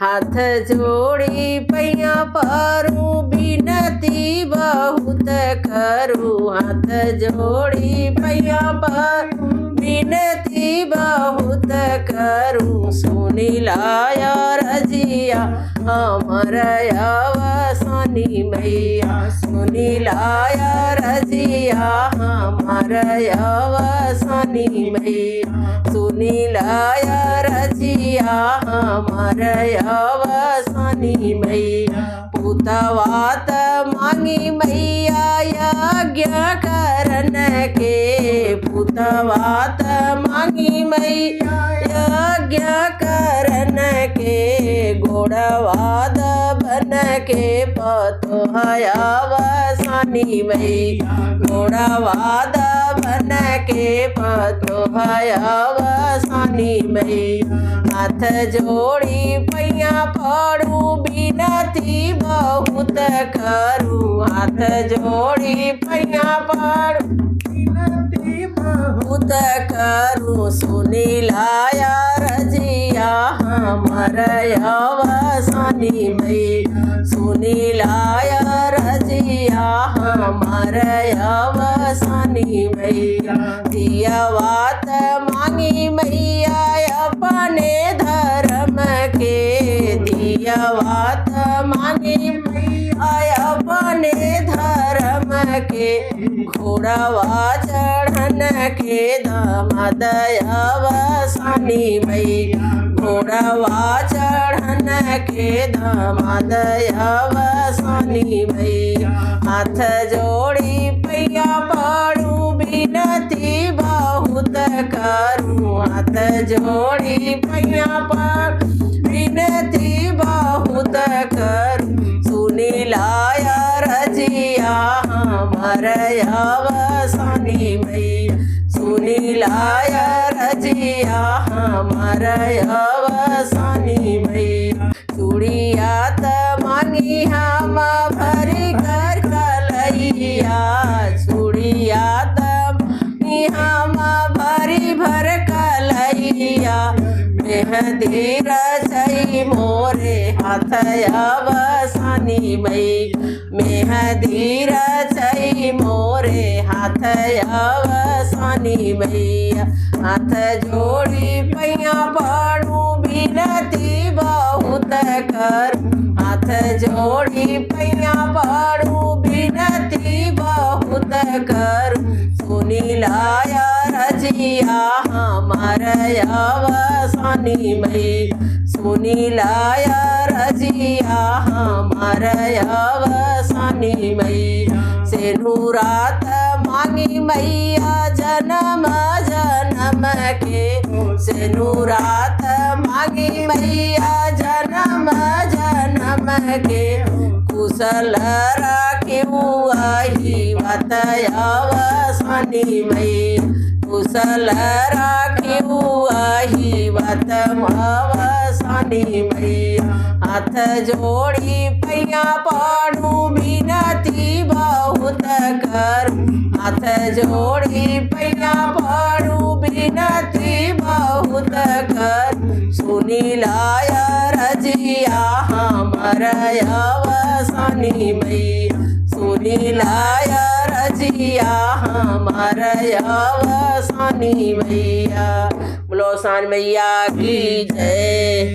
हाथ जोड़ी पैया परूं बिनती बहुत करूं। हाथ जोड़ी पैया परूं बिनती बहुत करूं। सुनी लाया रजिया हमर अवसनी मैया। सुनी लाया रजिया हमर अवसनी मैया। सुनी लाया रजिया हमर अवसनी मैया। पुतवात मांगी मैया यज्ञ करन के। पुतवात मांगी मैया यज्ञ करन के। गोड़वाद बन के पतोहया अवसनी मैया। गोड़वाद बन के पतोहया अवसनी मैया। हाथ जोड़ी पैया पड़ू बिनती बहुत करूं। हाथ जोड़ी पैया पड़ू बिनती बहुत करूं। सुनी लाया रजिया हमर अवसनी मैया। सुनी लाया रजिया हमर अवसनी मैया। दियावात मांगी मैया अपने धर्म के। दियावात मांगी मैया अपने धर्म के। घोड़वा चढ़न के दामाद अवसनी मैया। घोड़वा चढ़न के दामाद अवसनी मैया। हाथ जोड़ी पैया पड़ू बिनती बहुत करूं। हाथ जोड़ी पैया पड़ू बिनती बहुत करूं। सुनी लाया रजिया हमर अवसनी मैया। सुनी लाया रजिया हमर अवसनी मैया। चूड़ियात मांगी हम भरी घर कलैया। चूड़ियात मांगी हम भरी भर कलैया। मेहंदी रचई मोरे हाथ अवसनी मैया। मेहंदी रचई मोरे हाथ अवसनी मैया। हाथ जोड़ी पैया पड़ू बिनती बहुत करूं। हाथ जोड़ी पैया पड़ू बिनती बहुत करूं। सुनी लाया रजिया हमर अवसनी मैया। सुनी लाया रजिया हमर अवसनी मैया। सेनुरात मांगी मैया जन्म जन्म के। सेनुरात मांगी मैया जन्म जन्म के। कुशल राखिऊ आही बात अवसनी मैया। कुशल राखिऊ आही बात अवसनी मैया। हाथ जोड़ी पैया पड़ू बिनती बहुत करूं। हाथ जोड़ी पैया पड़ू बिनती बहुत करूं। सुनी लाया रजिया हमर अवसनी मैया। सुनी लाया रजिया हमर अवसनी मैया। बोलो सान मैया की जय।